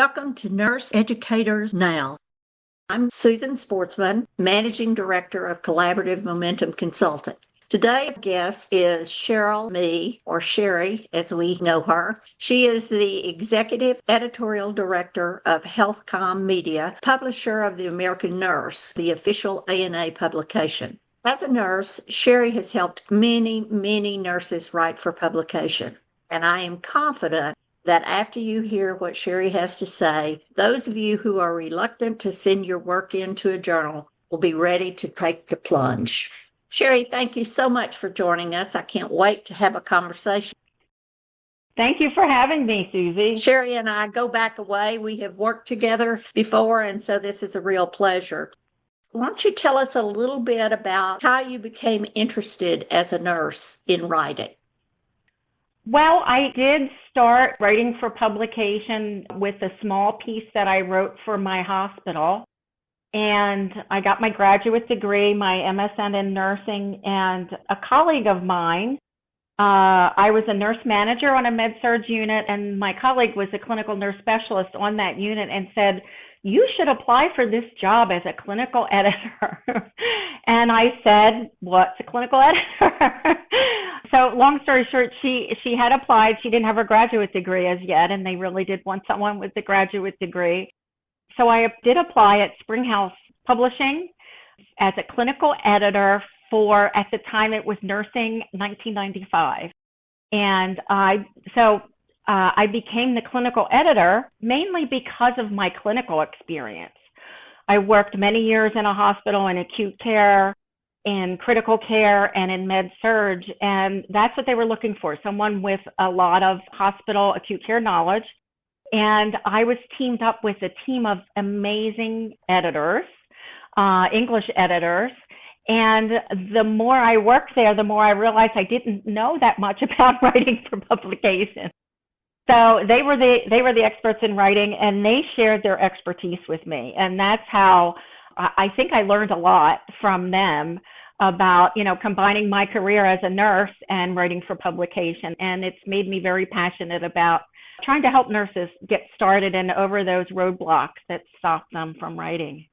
Welcome to Nurse Educators Now. I'm Susan Sportsmen, Managing Director of Collaborative Momentum Consulting. Today's guest is Cheryl Mee, or Sherry as we know her. She is the Executive Editorial Director of HealthCom Media, publisher of the American Nurse, the official ANA publication. As a nurse, Sherry has helped many nurses write for publication, and I am confident that after you hear what Sherry has to say, those of you who are reluctant to send your work into a journal will be ready to take the plunge. Sherry, thank you so much for joining us. I can't wait to have a conversation. Thank you for having me, Susie. Sherry and I go back a way. We have worked together before, and so this is a real pleasure. Why don't you tell us a little bit about how you became interested as a nurse in writing? Well, I did start writing for publication with a small piece that I wrote for my hospital. And I got my graduate degree, my MSN in nursing, and a colleague of mine, I was a nurse manager on a med-surg unit, and my colleague was a clinical nurse specialist on that unit and said, "You should apply for this job as a clinical editor." And I said, "What's a clinical editor?" So long story short, she had applied. She didn't have her graduate degree as yet, and they really did want someone with a graduate degree. So I did apply at Springhouse Publishing as a clinical editor for, at the time it was Nursing 1995. And I became the clinical editor mainly because of my clinical experience. I worked many years in a hospital in acute care, in critical care, and in med-surg, and that's what they were looking for, someone with a lot of hospital acute care knowledge. And I was teamed up with a team of amazing editors, English editors. And the more I worked there, the more I realized I didn't know that much about writing for publication. So they were the experts in writing, and they shared their expertise with me. And that's how I think I learned a lot from them about, combining my career as a nurse and writing for publication. And it's made me very passionate about trying to help nurses get started and over those roadblocks that stop them from writing.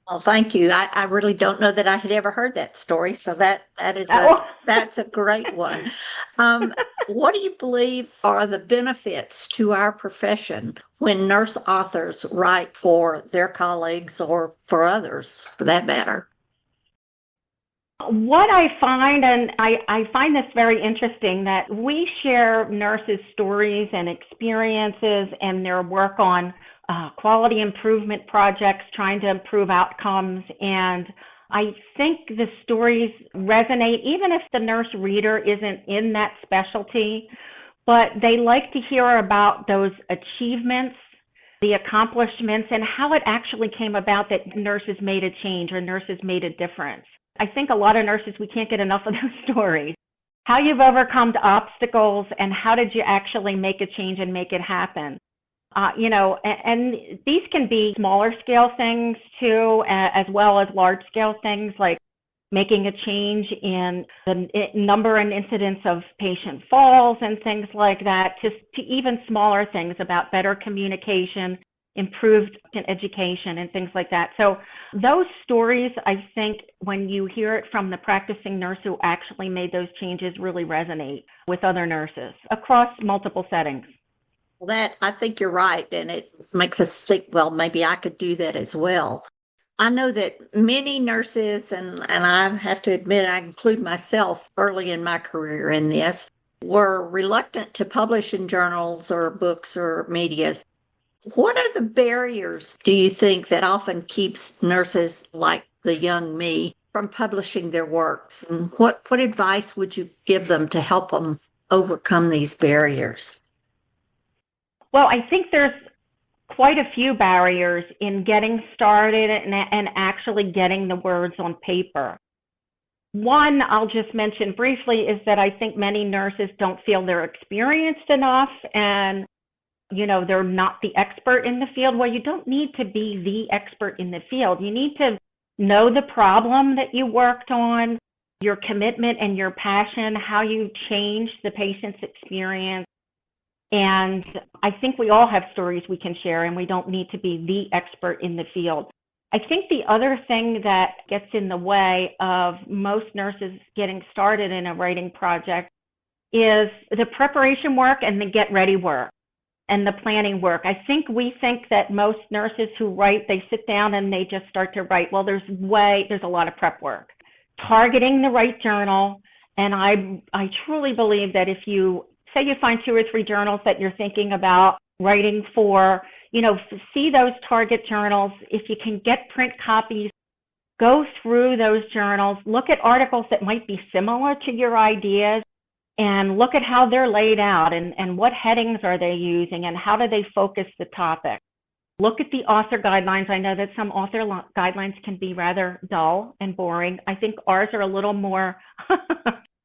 Well, thank you. I really don't know that I had ever heard that story, so that's a great one. What do you believe are the benefits to our profession when nurse authors write for their colleagues or for others, for that matter? What I find, and I find this very interesting, that we share nurses' stories and experiences and their work on quality improvement projects, trying to improve outcomes. And I think the stories resonate, even if the nurse reader isn't in that specialty, but they like to hear about those achievements, the accomplishments, and how it actually came about that nurses made a change or nurses made a difference. I think a lot of nurses, we can't get enough of those stories. How you've overcome obstacles and how did you actually make a change and make it happen? And these can be smaller scale things too, as well as large scale things like making a change in the number and incidence of patient falls and things like that, to even smaller things about better communication, improved education, and things like that. So those stories, I think, when you hear it from the practicing nurse who actually made those changes, really resonate with other nurses across multiple settings. Well, I think you're right, and it makes us think, well, maybe I could do that as well. I know that many nurses, and I have to admit, I include myself early in my career in this, were reluctant to publish in journals or books or medias. What are the barriers, do you think, that often keeps nurses like the young me from publishing their works? And what advice would you give them to help them overcome these barriers? Well, I think there's quite a few barriers in getting started and actually getting the words on paper. One I'll just mention briefly is that I think many nurses don't feel they're experienced enough, and they're not the expert in the field. Well, you don't need to be the expert in the field. You need to know the problem that you worked on, your commitment and your passion, how you changed the patient's experience, And I think we all have stories we can share, and we don't need to be the expert in the field. I think the other thing that gets in the way of most nurses getting started in a writing project is the preparation work and the get ready work and the planning work. I think we think that most nurses who write, they sit down and they just start to write. Well, there's a lot of prep work. Targeting the right journal, and I truly believe that if you say you find 2 or 3 journals that you're thinking about writing for, see those target journals. If you can get print copies, go through those journals, look at articles that might be similar to your ideas, and look at how they're laid out and what headings are they using and how do they focus the topic. Look at the author guidelines. I know that some author guidelines can be rather dull and boring. I think ours are a little more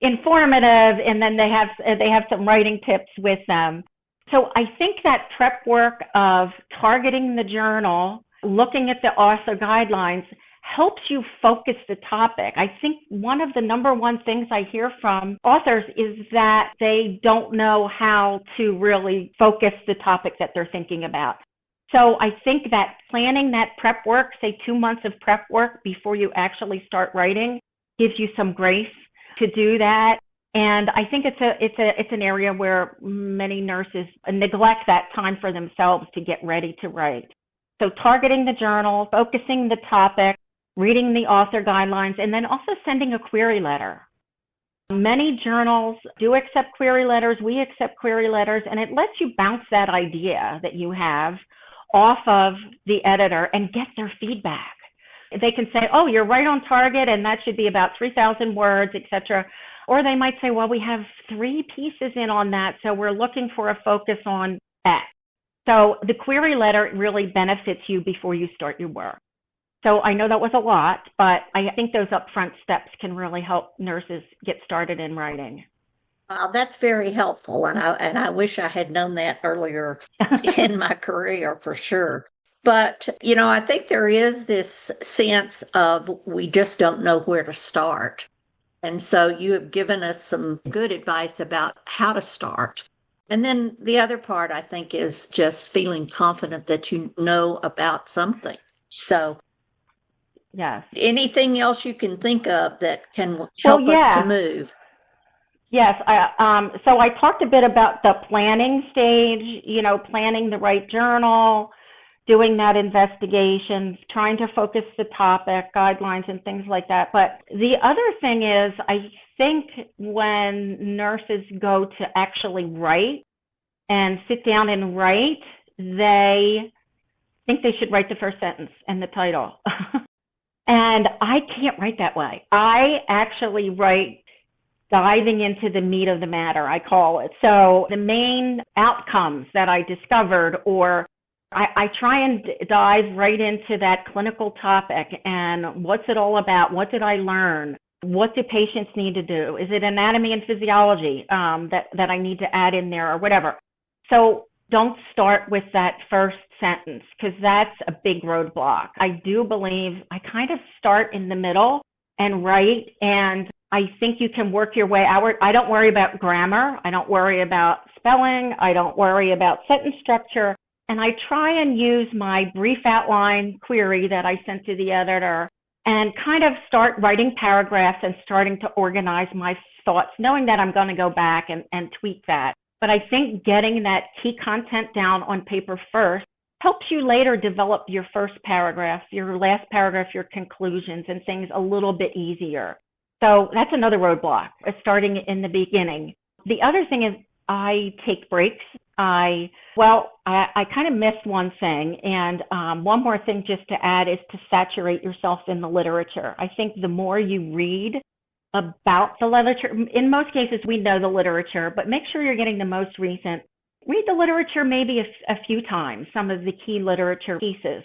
informative, and then they have some writing tips with them. So I think that prep work of targeting the journal, looking at the author guidelines, helps you focus the topic. I think one of the number one things I hear from authors is that they don't know how to really focus the topic that they're thinking about. So I think that planning that prep work, say 2 months of prep work before you actually start writing, gives you some grace to do that. And I think it's an area where many nurses neglect that time for themselves to get ready to write. So targeting the journal, focusing the topic, reading the author guidelines, and then also sending a query letter. Many journals do accept query letters. We accept query letters, and it lets you bounce that idea that you have off of the editor and get their feedback. They can say, oh, you're right on target, and that should be about 3,000 words, etc. Or they might say, well, we have 3 pieces in on that, so we're looking for a focus on X. So the query letter really benefits you before you start your work. So I know that was a lot, but I think those upfront steps can really help nurses get started in writing. That's very helpful, and I wish I had known that earlier in my career for sure. But, I think there is this sense of we just don't know where to start. And so you have given us some good advice about how to start. And then the other part, I think, is just feeling confident that you know about something. So yes. Anything else you can think of that can help us to move? Yes. So I talked a bit about the planning stage, planning the right journal, doing that investigation, trying to focus the topic, guidelines, and things like that. But the other thing is, I think when nurses go to actually write and sit down and write, they think they should write the first sentence and the title. And I can't write that way. I actually write diving into the meat of the matter, I call it. So the main outcomes that I discovered, or I try and dive right into that clinical topic and what's it all about? What did I learn? What do patients need to do? Is it anatomy and physiology that I need to add in there or whatever? So don't start with that first sentence because that's a big roadblock. I do believe I kind of start in the middle and write, and I think you can work your way outward. I don't worry about grammar. I don't worry about spelling. I don't worry about sentence structure. And I try and use my brief outline query that I sent to the editor and kind of start writing paragraphs and starting to organize my thoughts, knowing that I'm going to go back and tweak that. But I think getting that key content down on paper first helps you later develop your first paragraph, your last paragraph, your conclusions and things a little bit easier. So that's another roadblock, starting in the beginning. The other thing is I take breaks. I kind of missed one thing, and one more thing just to add is to saturate yourself in the literature. I think the more you read about the literature, in most cases we know the literature, but make sure you're getting the most recent. Read the literature maybe a few times, some of the key literature pieces,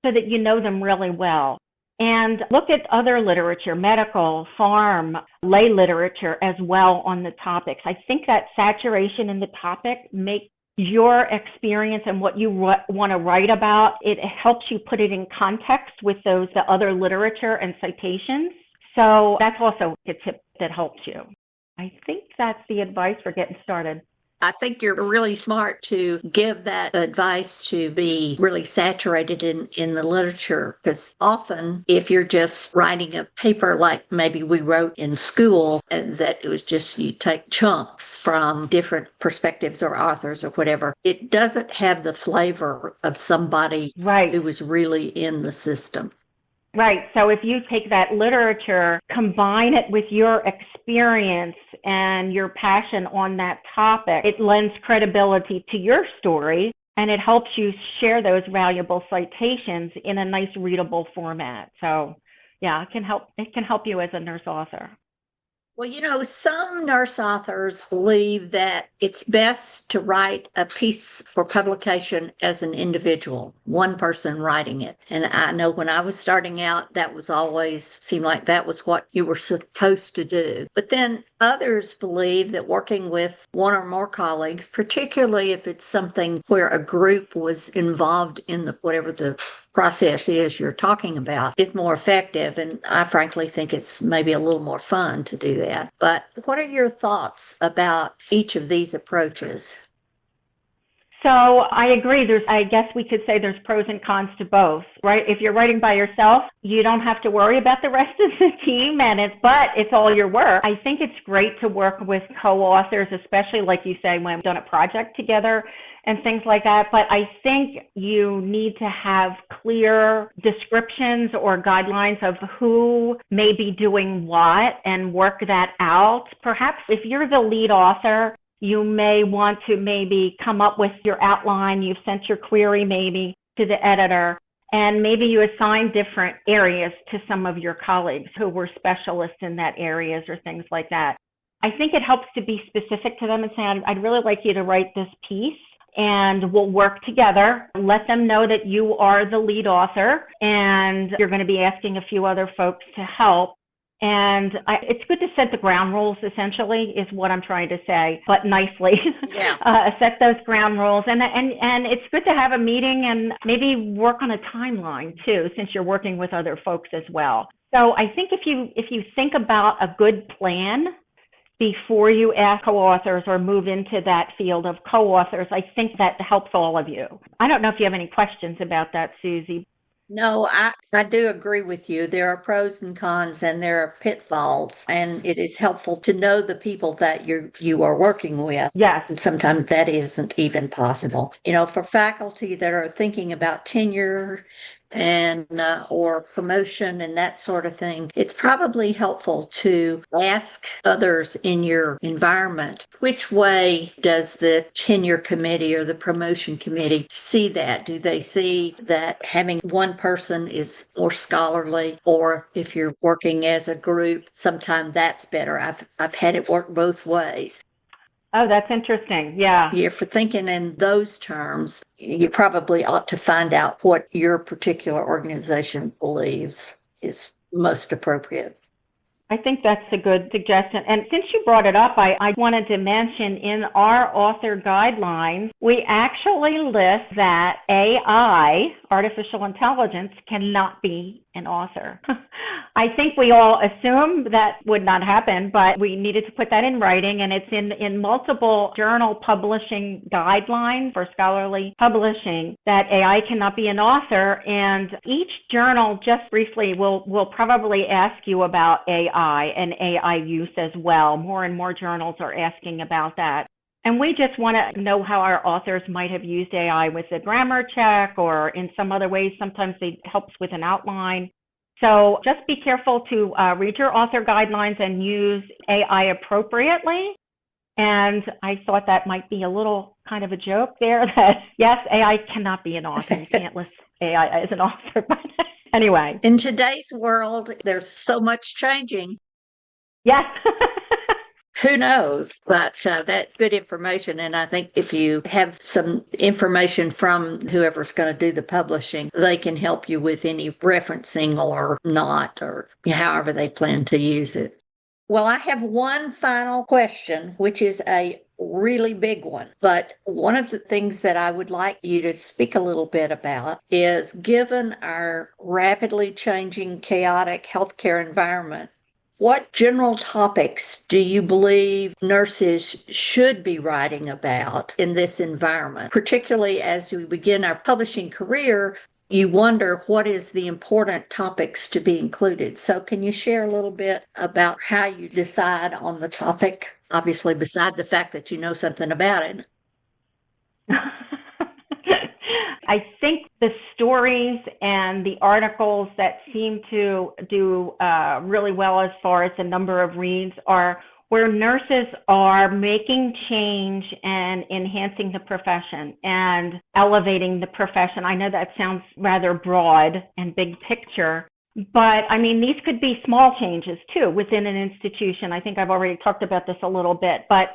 so that you know them really well. And look at other literature, medical, pharm, lay literature as well on the topics. I think that saturation in the topic makes your experience and what you want to write about, it helps you put it in context with the other literature and citations. So that's also a tip that helps you. I think that's the advice for getting started. I think you're really smart to give that advice to be really saturated in the literature, because often if you're just writing a paper like maybe we wrote in school, that it was just you take chunks from different perspectives or authors or whatever, it doesn't have the flavor of somebody Right. who was really in the system. Right. So if you take that literature, combine it with your experience and your passion on that topic, it lends credibility to your story and it helps you share those valuable citations in a nice readable format. So yeah, it can help you as a nurse author. Well, some nurse authors believe that it's best to write a piece for publication as an individual, one person writing it. And I know when I was starting out, that was always seemed like that was what you were supposed to do. But then others believe that working with one or more colleagues, particularly if it's something where a group was involved in whatever the process is you're talking about, is more effective. And I frankly think it's maybe a little more fun to do that. But what are your thoughts about each of these approaches? So I agree. I guess we could say there's pros and cons to both, right? If you're writing by yourself, you don't have to worry about the rest of the team but it's all your work. I think it's great to work with co-authors, especially like you say, when we've done a project together and things like that. But I think you need to have clear descriptions or guidelines of who may be doing what and work that out. Perhaps if you're the lead author, you may want to maybe come up with your outline. You've sent your query maybe to the editor, and maybe you assign different areas to some of your colleagues who were specialists in that areas or things like that. I think it helps to be specific to them and say, I'd really like you to write this piece and we'll work together. Let them know that you are the lead author and you're going to be asking a few other folks to help. And it's good to set the ground rules, essentially, is what I'm trying to say, but nicely. Yeah. Set those ground rules. And it's good to have a meeting and maybe work on a timeline, too, since you're working with other folks as well. So I think if you think about a good plan before you ask co-authors or move into that field of co-authors, I think that helps all of you. I don't know if you have any questions about that, Susie. No, I do agree with you. There are pros and cons and there are pitfalls, and it is helpful to know the people that you are working with. Yes. And sometimes that isn't even possible. For faculty that are thinking about tenure and or promotion and that sort of thing, it's probably helpful to ask others in your environment, which way does the tenure committee or the promotion committee see that? Do they see that having one person is more scholarly, or if you're working as a group, sometimes that's better? I've had it work both ways. Oh, that's interesting. Yeah. If you're thinking in those terms, you probably ought to find out what your particular organization believes is most appropriate. I think that's a good suggestion. And since you brought it up, I wanted to mention in our author guidelines, we actually list that AI, artificial intelligence, cannot be an author. I think we all assume that would not happen, but we needed to put that in writing, and it's in multiple journal publishing guidelines for scholarly publishing that AI cannot be an author. And each journal, just briefly, will probably ask you about AI and AI use as well. More and more journals are asking about that. And we just want to know how our authors might have used AI with a grammar check or in some other ways. Sometimes it helps with an outline. So just be careful to read your author guidelines and use AI appropriately. And I thought that might be a little kind of a joke there that, yes, AI cannot be an author. You can't list AI as an author. But anyway. In today's world, there's so much changing. Yes. Who knows? But that's good information. And I think if you have some information from whoever's going to do the publishing, they can help you with any referencing or not, or however they plan to use it. Well, I have one final question, which is a really big one. But one of the things that I would like you to speak a little bit about is, given our rapidly changing, chaotic healthcare environment, What general topics do you believe nurses should be writing about in this environment? Particularly as we begin our publishing career, you wonder what is the important topics to be included. So can you share a little bit about how you decide on the topic? Obviously, beside the fact that you know something about it. I think the stories and the articles that seem to do really well as far as the number of reads are where nurses are making change and enhancing the profession and elevating the profession. I know that sounds rather broad and big picture, but I mean, these could be small changes too within an institution. I think I've already talked about this a little bit, but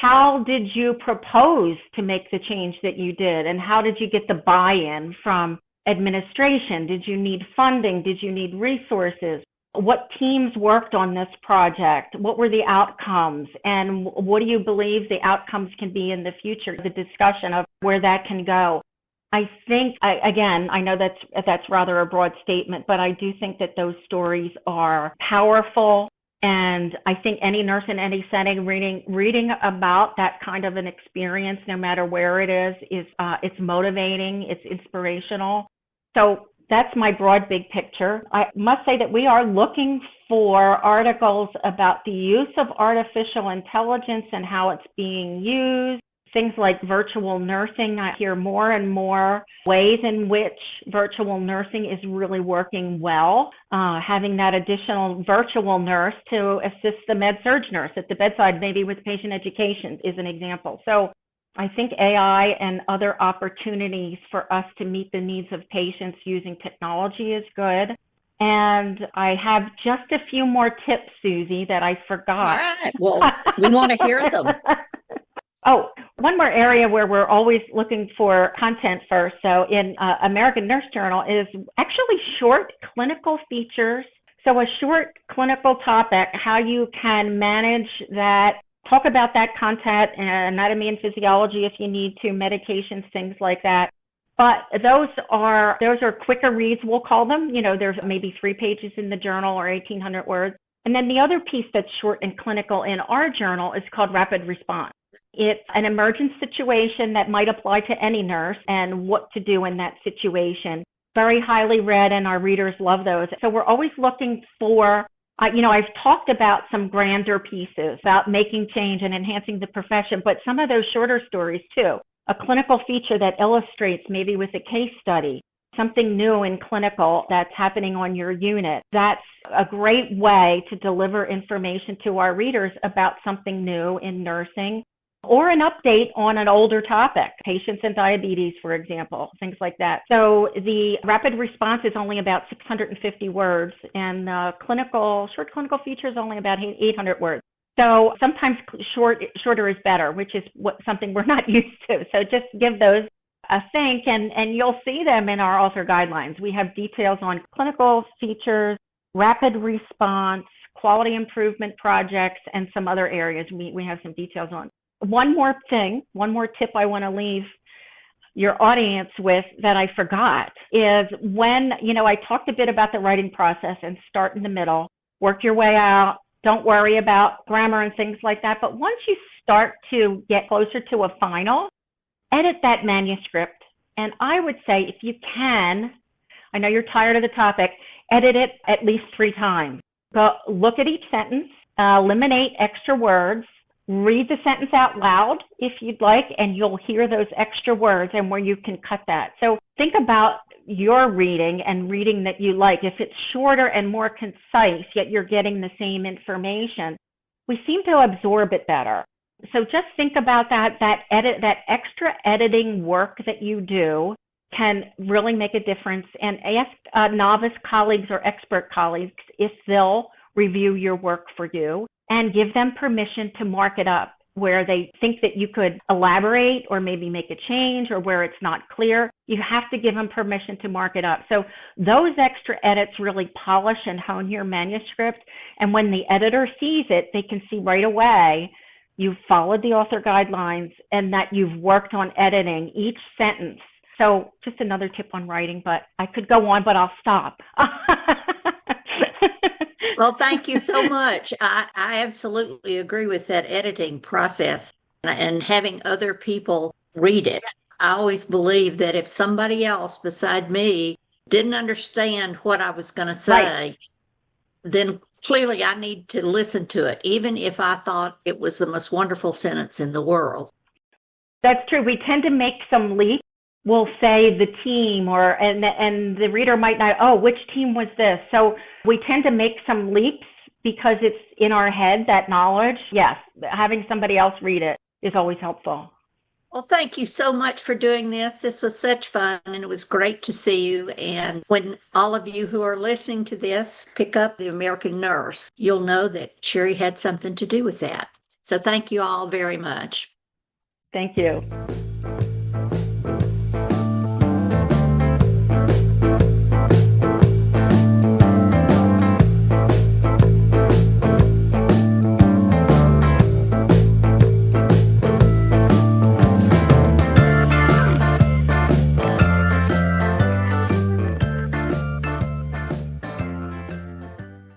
how did you propose to make the change that you did? And how did you get the buy-in from administration? Did you need funding? Did you need resources? What teams worked on this project? What were the outcomes? And what do you believe the outcomes can be in the future? The discussion of where that can go. I think, again, I know that's rather a broad statement, but I do think that those stories are powerful. And I think any nurse in any setting reading about that kind of an experience, no matter where it is it's motivating, it's inspirational. So that's my broad big picture. I must say that we are looking for articles about the use of artificial intelligence and how it's being used. Things like virtual nursing. I hear more and more ways in which virtual nursing is really working well. Having that additional virtual nurse to assist the med-surg nurse at the bedside, maybe with patient education, is an example. So I think AI and other opportunities for us to meet the needs of patients using technology is good. And I have just a few more tips, Susie, that I forgot. All right. Well, we want to hear them. Oh, one more area where we're always looking for content first. So in American Nurse Journal is actually short clinical features. So a short clinical topic, how you can manage that, talk about that content, anatomy and physiology if you need to, medications, things like that. But those are quicker reads, we'll call them. There's maybe 3 pages in the journal or 1,800 words. And then the other piece that's short and clinical in our journal is called rapid response. It's an emergent situation that might apply to any nurse and what to do in that situation. Very highly read, and our readers love those. So we're always looking for, I've talked about some grander pieces about making change and enhancing the profession, but some of those shorter stories too. A clinical feature that illustrates maybe with a case study, something new in clinical that's happening on your unit. That's a great way to deliver information to our readers about something new in nursing. Or an update on an older topic, patients and diabetes, for example, things like that. So the rapid response is only about 650 words, and short clinical feature is only about 800 words. So sometimes shorter is better, which is something we're not used to. So just give those a think, and you'll see them in our author guidelines. We have details on clinical features, rapid response, quality improvement projects, and some other areas we have some details on. One more tip I want to leave your audience with that I forgot is when, I talked a bit about the writing process and start in the middle, work your way out. Don't worry about grammar and things like that. But once you start to get closer to a final, edit that manuscript. And I would say if you can, I know you're tired of the topic, edit it at least 3 times. Go look at each sentence, eliminate extra words, read the sentence out loud if you'd like, and you'll hear those extra words and where you can cut that. So think about your reading and reading that you like. If it's shorter and more concise, yet you're getting the same information, we seem to absorb it better. So just think about that extra editing work that you do can really make a difference. And ask novice colleagues or expert colleagues if they'll review your work for you, and give them permission to mark it up where they think that you could elaborate or maybe make a change, or where it's not clear. You have to give them permission to mark it up. So those extra edits really polish and hone your manuscript. And when the editor sees it, they can see right away you've followed the author guidelines and that you've worked on editing each sentence. So just another tip on writing, but I could go on, but I'll stop. Well, thank you so much. I absolutely agree with that editing process and having other people read it. I always believe that if somebody else beside me didn't understand what I was going to Right. say, then clearly I need to listen to it, even if I thought it was the most wonderful sentence in the world. That's true. We tend to make some leaps. We'll say the team and the reader might not, oh, which team was this? So we tend to make some leaps because it's in our head, that knowledge. Yes, having somebody else read it is always helpful. Well, thank you so much for doing this. This was such fun and it was great to see you. And when all of you who are listening to this pick up The American Nurse, you'll know that Sherry had something to do with that. So thank you all very much. Thank you.